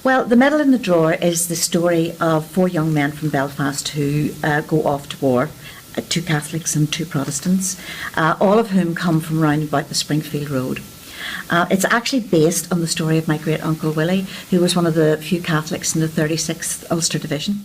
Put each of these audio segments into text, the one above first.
Well, The Medal in the Drawer is the story of 4 young men from Belfast who go off to war, 2 Catholics and 2 Protestants, all of whom come from round about the Springfield Road. It's actually based on the story of my great-uncle Willie, who was one of the few Catholics in the 36th Ulster Division.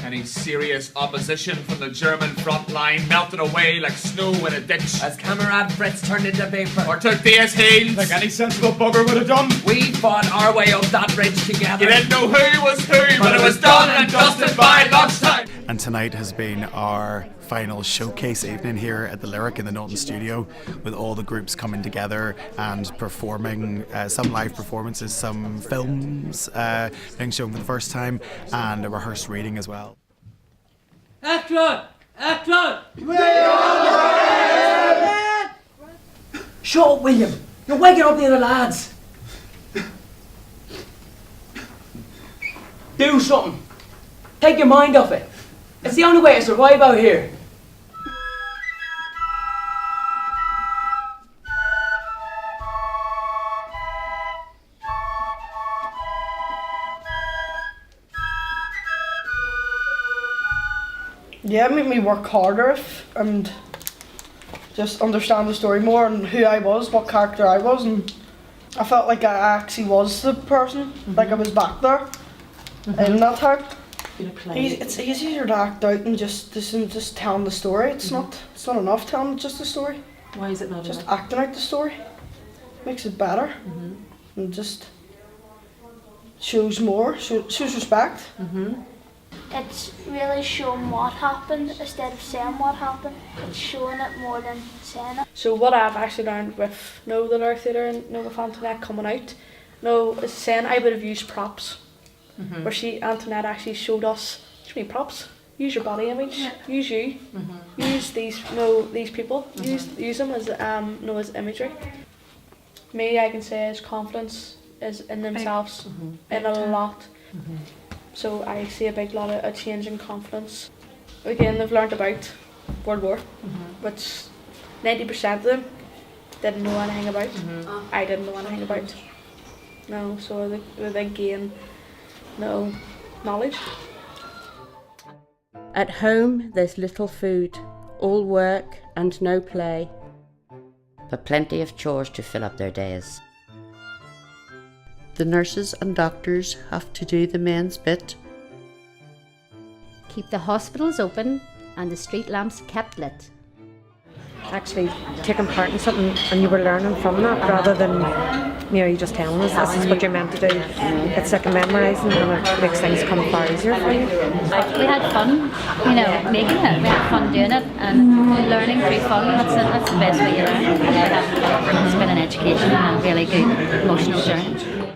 Any serious opposition from the German front line melted away like snow in a ditch. As Camarade Fritz turned into vapour. Or took these heels. Like any sensible bugger would have done. We fought our way up that ridge together. You didn't know who was who, but it was done and dusted by lunchtime. And tonight has been our final showcase evening here at the Lyric in the Knowlton studio, with all the groups coming together and performing some live performances, some films being shown for the first time, and a rehearsed reading as well. Action! Action! Shut up, William! You're waking up the other lads! Do something! Take your mind off it! It's the only way to survive out here! Yeah, it made me work harder and just understand the story more and who I was, what character I was, and I felt like I actually was the person, like I was back there in that time. It's easier to act out and just telling the story. It's not enough telling just the story. Why is it not just enough? acting out the story makes it better and just shows respect. It's really showing what happened instead of saying what happened. It's showing it more than saying it. So what I've actually learned with the Lyric Theatre and with Antoinette coming out, is saying I would have used props. Where Antoinette actually showed us, props. Use your body image. Use you. Use these people. Use them as as imagery. Me, I can say, is confidence is in themselves in a lot. So I see a change in confidence. Again, they've learnt about World War, which 90% of them didn't know anything about. I didn't know anything about. No, so they gain knowledge. At home, there's little food, all work and no play. But plenty of chores to fill up their days. The nurses and doctors have to do the men's bit. Keep the hospitals open and the street lamps kept lit. Actually taking part in something and you were learning from that rather than you just telling us this is what you're meant to do. It's like a memorising and it makes things come far easier for you. We had fun, making it. We had fun doing it and learning through fun. That's the best way you learn. It's been an education and a really good emotional journey.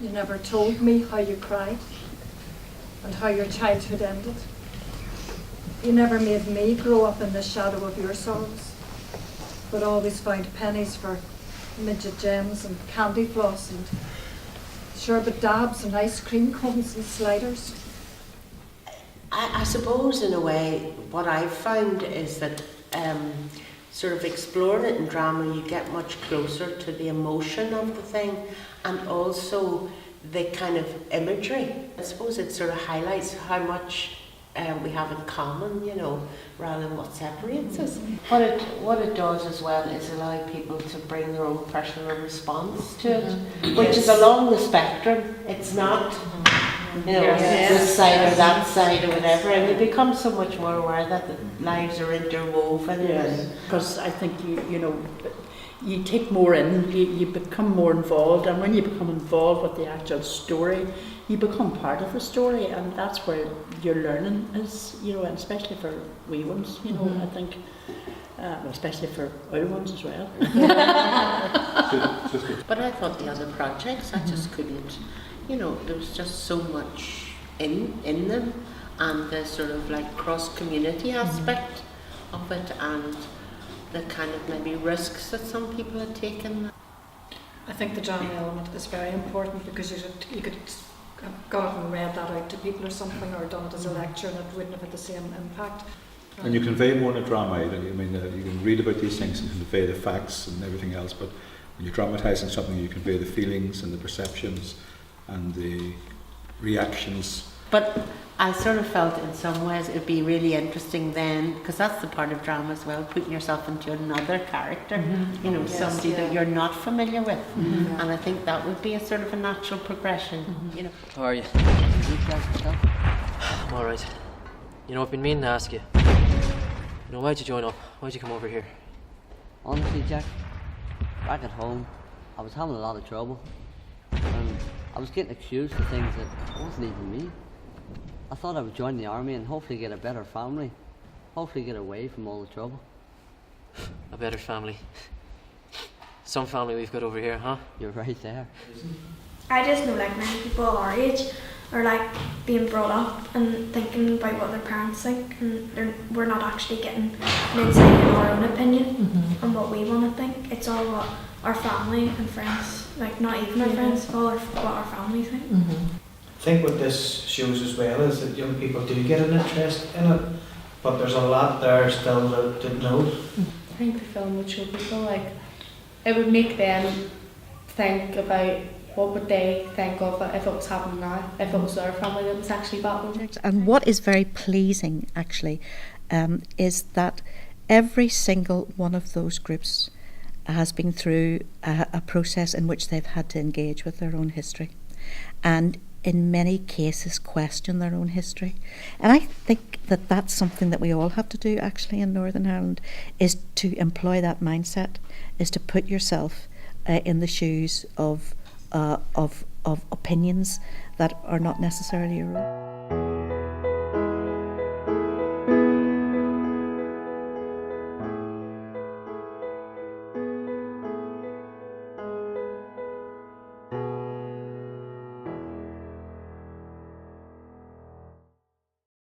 You never told me how you cried and how your childhood ended. You never made me grow up in the shadow of your sorrows, but always found pennies for midget gems and candy floss and sherbet dabs and ice cream cones and sliders. I suppose in a way what I've found is that sort of exploring it in drama, you get much closer to the emotion of the thing and also the kind of imagery. I suppose it sort of highlights how much we have in common, rather than what separates us. What it does as well is allow people to bring their own personal response to it, which is along the spectrum. It's not, this side or that side or whatever, and you become so much more aware that the lives are interwoven. Because I think you take more in, you become more involved, and when you become involved with the actual story, you become part of the story, and that's where your learning is, and especially for wee ones, I think, especially for older ones as well. But I thought the other projects, I just couldn't, there was just so much in them, and the sort of like cross-community aspect of it, and the kind of maybe risks that some people had taken. I think the drama element is very important because you could have gone and read that out to people or something, or done it as a lecture, and it wouldn't have had the same impact. And you convey more in a drama. You can read about these things and convey the facts and everything else, but when you're dramatising something, you convey the feelings and the perceptions and the reactions. But I sort of felt in some ways it'd be really interesting then, because that's the part of drama as well, putting yourself into another character, you know, somebody that you're not familiar with. And I think that would be a sort of a natural progression, you know. How are you? I'm alright. You know, I've been meaning to ask you. You know, why'd you join up? Why'd you come over here? Honestly, Jack, back at home, I was having a lot of trouble. And I was getting accused of things that wasn't even me. I thought I would join the army and hopefully get a better family. Hopefully get away from all the trouble. A better family. Some family we've got over here, huh? You're right there. I just know like many people our age are like being brought up and thinking about what their parents think, and we're not actually getting an insight in our own opinion on what we want to think. It's all what our family and friends, like not even our friends, all what our family think. I think what this shows as well is that young people do get an interest in it, but there's a lot there still to know. I think the film would show people, like, it would make them think about what would they think of it if it was happening now, if it was their family that was actually battling. And what is very pleasing, actually, is that every single one of those groups has been through a process in which they've had to engage with their own history, and in many cases question their own history. And I think that that's something that we all have to do actually in Northern Ireland, is to employ that mindset, is to put yourself in the shoes of opinions that are not necessarily your own.